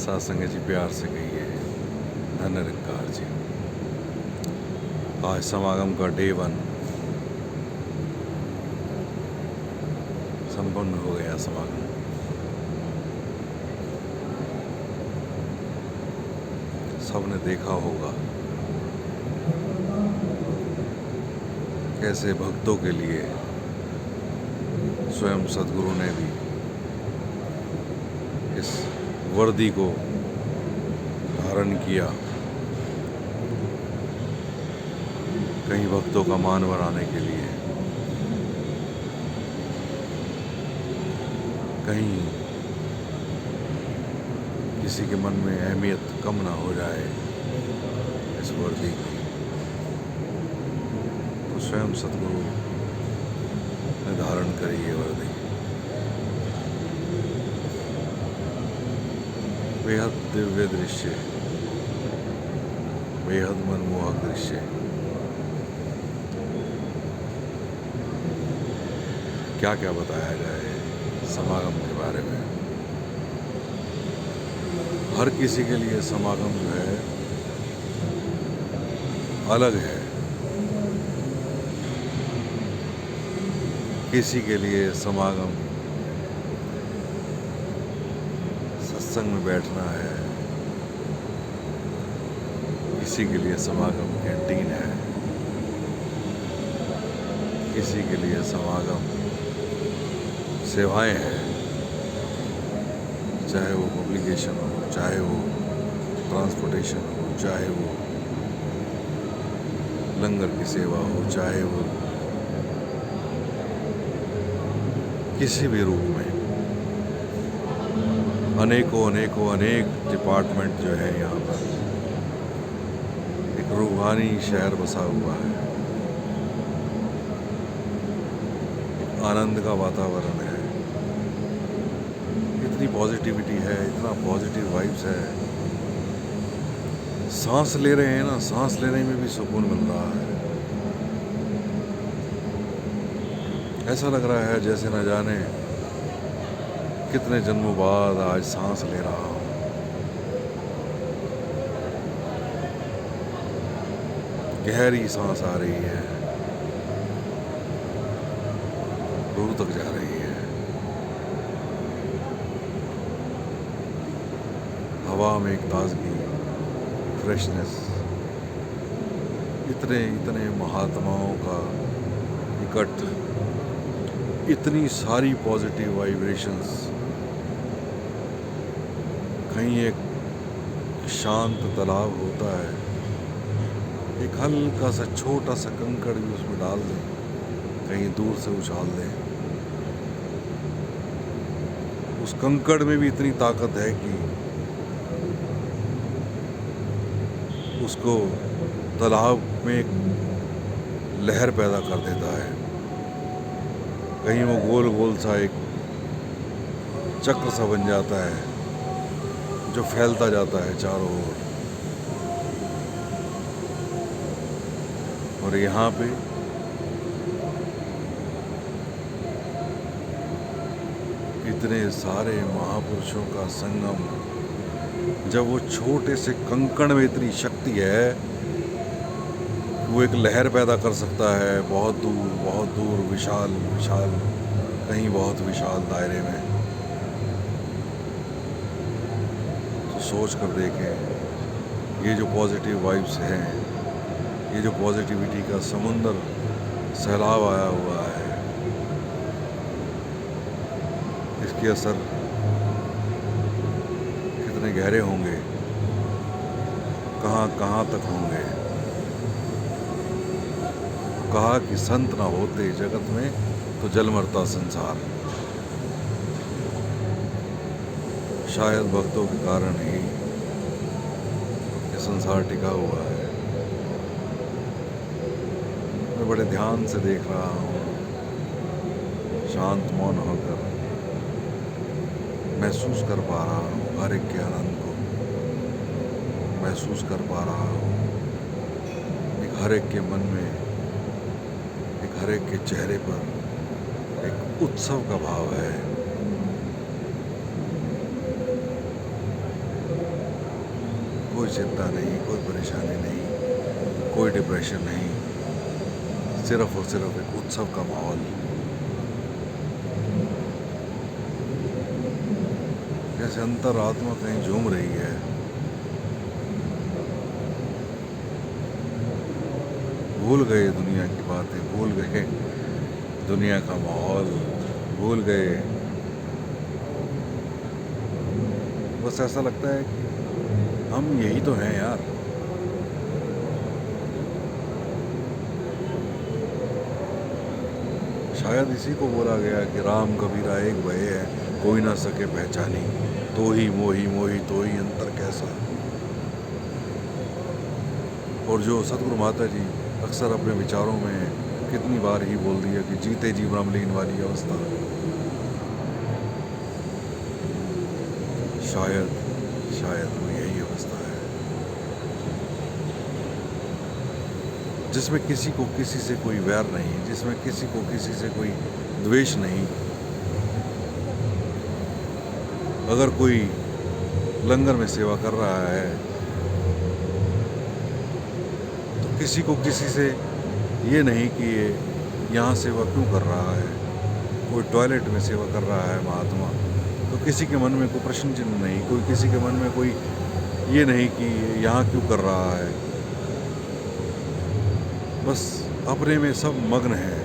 सत्संग जी प्यार से कहिए धन निरंकार जी। आज समागम का डे 1 संपन्न हो गया। समागम सबने देखा होगा कैसे भक्तों के लिए स्वयं सद्गुरु ने भी इस वर्दी को धारण किया, कहीं भक्तों का मान बनाने के लिए, कहीं किसी के मन में अहमियत कम ना हो जाए इस वर्दी की। तो स्वयं सद्गुरु ने धारण करी ये वर्दी। बेहद दिव्य दृश्य, बेहद मनमोहक दृश्य। क्या क्या बताया जाए समागम के बारे में। हर किसी के लिए समागम जो है अलग है। किसी के लिए समागम सत्संग में बैठना है, किसी के लिए समागम कैंटीन है, किसी के लिए समागम सेवाएं हैं, चाहे वो पब्लिकेशन हो, चाहे वो ट्रांसपोर्टेशन हो, चाहे वो लंगर की सेवा हो, चाहे वो किसी भी रूप में। अनेक डिपार्टमेंट जो है यहाँ पर। एक रूहानी शहर बसा हुआ है, एक आनंद का वातावरण है, इतनी पॉजिटिविटी है, इतना पॉजिटिव वाइब्स है। सांस ले रहे हैं ना, सांस लेने में भी सुकून मिल रहा है। ऐसा लग रहा है जैसे न जाने कितने जन्मों बाद आज सांस ले रहा हूँ। गहरी सांस आ रही है, रूह तक जा रही है। हवा में एक ताजगी, फ्रेशनेस। इतने महात्माओं का इकट्ठ, इतनी सारी पॉजिटिव वाइब्रेशंस। कहीं एक शांत तालाब होता है, एक हल्का सा छोटा सा कंकड़ भी उसमें डाल दें, कहीं दूर से उछाल दें, उस कंकड़ में भी इतनी ताकत है कि उसको तालाब में एक लहर पैदा कर देता है। कहीं वो गोल गोल सा एक चक्र सा बन जाता है जो फैलता जाता है चारों ओर। और यहाँ पे इतने सारे महापुरुषों का संगम। जब वो छोटे से कंकड़ में इतनी शक्ति है, वो एक लहर पैदा कर सकता है बहुत दूर विशाल कहीं बहुत विशाल दायरे में। तो सोच कर देखें, ये जो पॉजिटिव वाइब्स हैं, ये जो पॉजिटिविटी का समुंदर सैलाब आया हुआ है, इसके असर कितने गहरे होंगे, कहाँ तक होंगे। कहा कि संत ना होते जगत में तो जल मरता संसार। शायद भक्तों के कारण ही ये संसार टिका हुआ है। मैं बड़े ध्यान से देख रहा हूँ, शांत मौन होकर महसूस कर पा रहा हूँ, हर एक के आनंद को महसूस कर पा रहा हूँ। एक हर एक के मन में, एक हर एक के चेहरे पर एक उत्सव का भाव है। कोई चिंता नहीं, कोई परेशानी नहीं, कोई डिप्रेशन नहीं, सिर्फ और सिर्फ एक उत्सव का माहौल। जैसे अंतरात्मा कहीं झूम रही है, भूल गए दुनिया की बातें, भूल गए दुनिया का माहौल, भूल गए। बस ऐसा लगता है कि हम यही तो हैं यार। शायद इसी को बोला गया कि राम कबीरा एक भय है, कोई ना सके पहचानी, तो ही मोही मोही तो ही अंतर कैसा। और जो सतगुरु माता जी अक्सर अपने विचारों में कितनी बार ही बोल दिया कि जीते जी ब्रह्मलीन वाली अवस्था, शायद शायद वो यही अवस्था है जिसमें किसी को किसी से कोई वैर नहीं, जिसमें किसी को किसी से कोई द्वेष नहीं। अगर कोई लंगर में सेवा कर रहा है तो किसी को किसी से ये नहीं कि ये यहाँ सेवा क्यों कर रहा है। कोई टॉयलेट में सेवा कर रहा है महात्मा, तो किसी के मन में कोई प्रश्न चिन्ह नहीं, कोई किसी के मन में कोई ये नहीं कि यहाँ क्यों कर रहा है। बस अपने में सब मग्न है।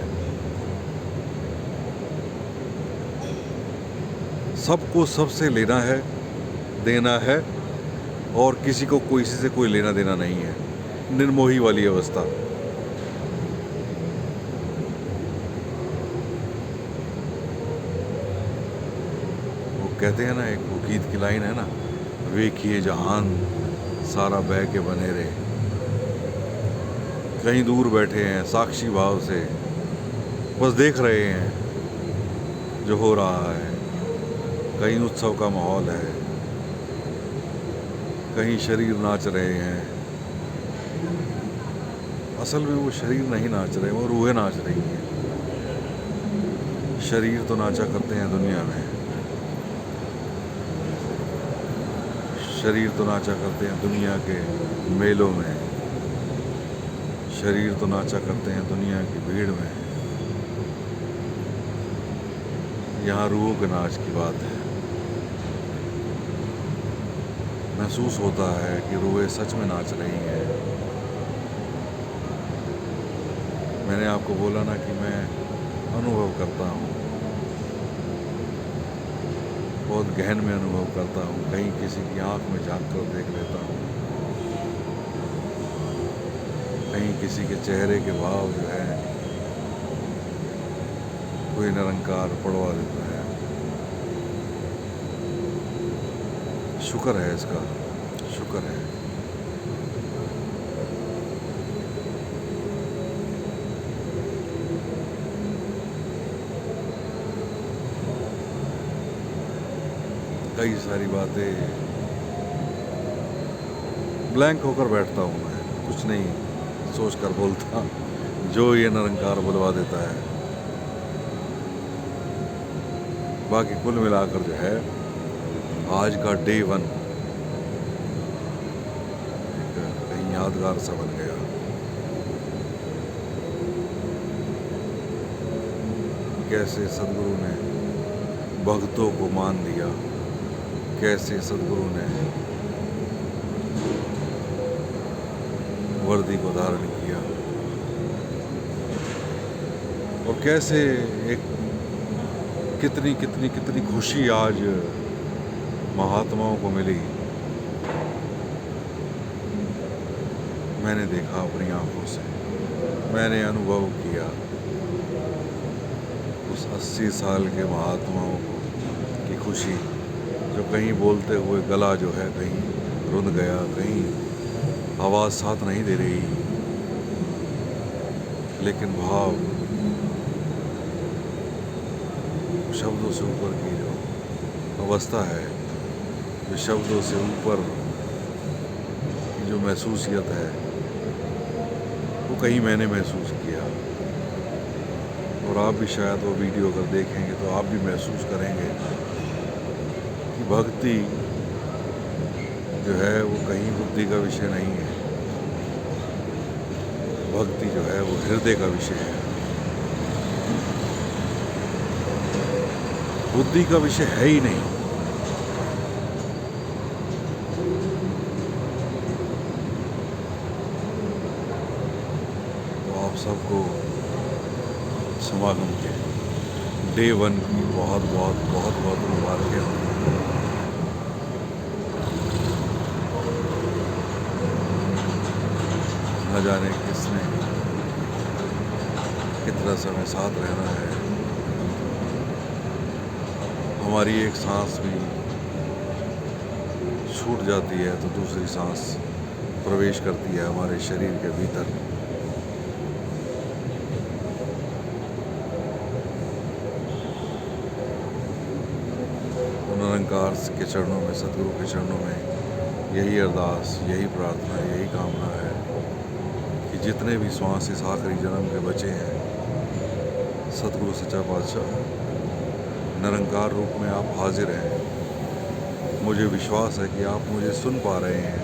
सबको सबसे लेना है, देना है, और किसी को कोई से कोई लेना देना नहीं है। निर्मोही वाली अवस्था। वो कहते हैं ना, एक वो गीत की लाइन है ना, वेखिए जहान सारा बह के बने रहे। कहीं दूर बैठे हैं साक्षी भाव से, बस देख रहे हैं जो हो रहा है। कहीं उत्सव का माहौल है, कहीं शरीर नाच रहे हैं। असल में वो शरीर नहीं नाच रहे, वो रूहें नाच रही हैं। शरीर तो नाचा करते हैं दुनिया में, शरीर तो नाचा करते हैं दुनिया के मेलों में, शरीर तो नाचा करते हैं दुनिया की भीड़ में। यहाँ रूहों के नाच की बात है। महसूस होता है कि रूहें सच में नाच रही हैं। मैंने आपको बोला ना कि मैं अनुभव करता हूँ, बहुत गहन में अनुभव करता हूँ। कहीं किसी की आंख में झांक कर देख लेता हूँ, कहीं किसी के चेहरे के भाव जो है कोई निरंकार पड़वा देता है। शुक्र है इसका, शुक्र है। कई सारी बातें ब्लैंक होकर बैठता हूँ मैं, कुछ नहीं सोच कर बोलता, जो ये निरंकार बुलवा देता है। बाकी कुल मिलाकर जो है आज का डे 1 कहीं यादगार सा बन गया। कैसे सदगुरु ने भक्तों को मान दिया, कैसे सदगुरु ने वर्दी को धारण किया, और कैसे एक कितनी कितनी कितनी खुशी आज महात्माओं को मिली। मैंने देखा अपनी आंखों से, मैंने अनुभव किया उस 80 साल के महात्माओं की खुशी, जो कहीं बोलते हुए गला जो है कहीं रुंध गया, कहीं आवाज़ साथ नहीं दे रही, लेकिन भाव शब्दों से ऊपर की जो अवस्था है, जो शब्दों से ऊपर की जो महसूसियत है, वो कहीं मैंने महसूस किया। और आप भी शायद वो वीडियो अगर देखेंगे तो आप भी महसूस करेंगे कि भक्ति जो है वो कहीं बुद्धि का विषय नहीं है। भक्ति जो है वो हृदय का विषय है, बुद्धि का विषय है ही नहीं। तो आप सबको समागम के डे 1 की बहुत बहुत बहुत बहुत मुबारकें हों। न जाने किसने कितना समय साथ रहना है। हमारी एक सांस भी छूट जाती है तो दूसरी सांस प्रवेश करती है हमारे शरीर के भीतर। निरंकार के चरणों में, सदगुरु के चरणों में यही अरदास, यही प्रार्थना, यही कामना है कि जितने भी श्वास इस आखिरी जन्म के बचे हैं, सदगुरु सच्चा पातशाह निरंकार रूप में आप हाजिर हैं। मुझे विश्वास है कि आप मुझे सुन पा रहे हैं।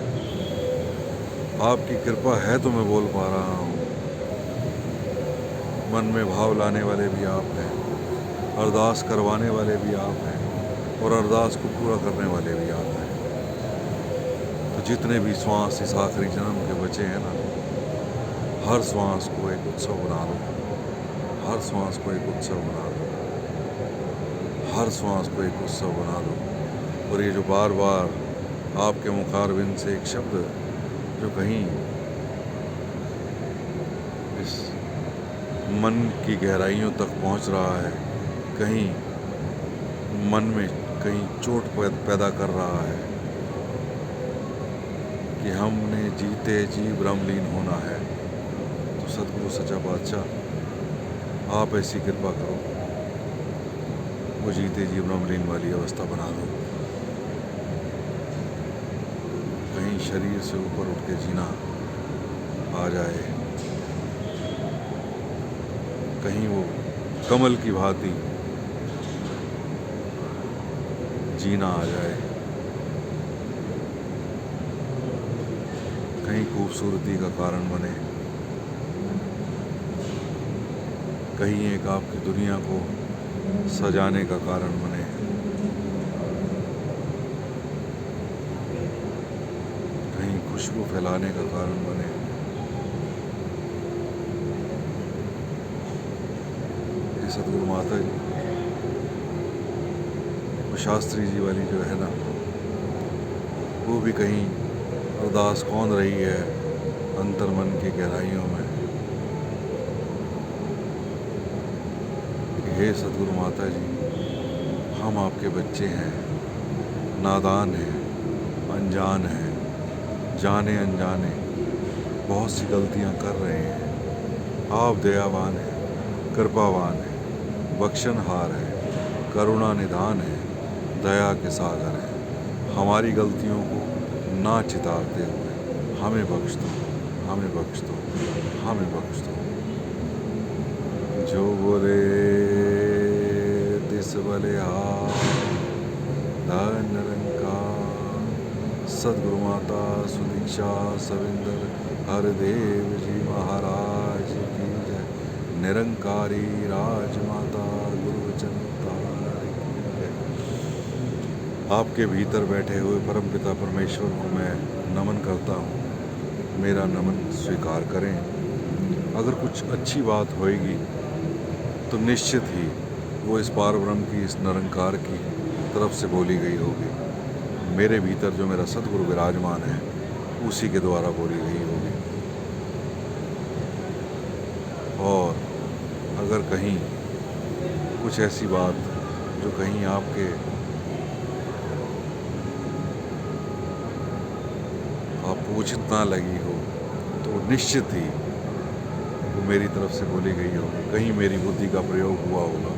आपकी कृपा है तो मैं बोल पा रहा हूँ। मन में भाव लाने वाले भी आप हैं, अरदास करवाने वाले भी आप हैं और अरदास को पूरा करने वाले भी आप हैं। तो जितने भी श्वास इस आखिरी जन्म के बचे हैं ना, हर श्वास को एक उत्सव बना दो, हर श्वास को एक उत्सव बना दो, हर श्वास को एक उत्सव बना दो। और ये जो बार बार आपके मुखारबिंद से एक शब्द जो कहीं इस मन की गहराइयों तक पहुंच रहा है, कहीं मन में कहीं चोट पैदा कर रहा है कि हमने जीते जी ब्रह्मलीन होना है, तो सदगुरु सच्चा पातशाह आप ऐसी कृपा करो, वो जीते जी ब्रह्मलीन वाली अवस्था बना दो। कहीं शरीर से ऊपर उठ के जीना आ जाए, कहीं वो कमल की भांति जीना आ जाए, कहीं खूबसूरती का कारण बने, कहीं एक आपकी दुनिया को सजाने का कारण बने, कहीं खुशबू फैलाने का कारण बने। ये सदगुरु माता जी, वो शास्त्री जी वाली जो है ना, वो भी कहीं अरदास कौन रही है अंतर मन की गहराइयों में कि हे सदगुरु माता जी, हम आपके बच्चे हैं, नादान हैं, अनजान हैं, जाने अनजाने बहुत सी गलतियां कर रहे हैं। आप दयावान हैं, कृपावान हैं, बख्शनहार हैं, करुणा निधान हैं, दया के सागर हैं। हमारी गलतियों को ना चितारते हुए हमें बख्श दो, हमें बख्श दो, हमें बख्श दो। जो बोले तिस बलिहार, धन निरंकार सदगुरु माता सुदीक्षा सविंदर हरदेव जी महाराज की जय। निरंकारी राजमाता गुरुवचन की जय। आपके भीतर बैठे हुए परमपिता परमेश्वर को मैं नमन करता हूँ। मेरा नमन स्वीकार करें। अगर कुछ अच्छी बात होएगी तो निश्चित ही वो इस पारब्रह्म की, इस निरंकार की तरफ से बोली गई होगी। मेरे भीतर जो मेरा सदगुरु विराजमान है, उसी के द्वारा बोली गई होगी। और अगर कहीं कुछ ऐसी बात जो कहीं आपके उचित ना लगी हो, तो निश्चित ही वो मेरी तरफ से बोली गई होगी, कहीं मेरी बुद्धि का प्रयोग हुआ होगा।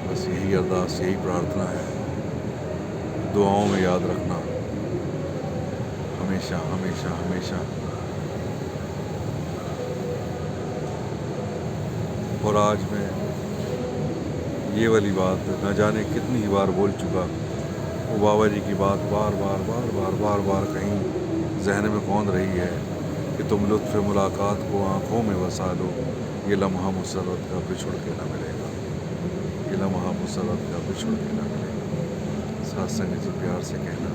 बस यही अरदास, यही प्रार्थना है। दुआओं में याद रखना हमेशा हमेशा हमेशा। और आज मैं ये वाली बात न जाने कितनी ही बार बोल चुका। वो बाबा जी की बात बार बार कहीं जहन में कौंध रही है कि तुम लुत्फ़ मुलाकात को आँखों में बसा लो, ये लम्हा मुसर्रत का बिछुड़ के न मिलेगा, ये लम्हा मुसर्रत का बिछुड़ के न मिलेगा। साथ संग जी प्यार से कहना।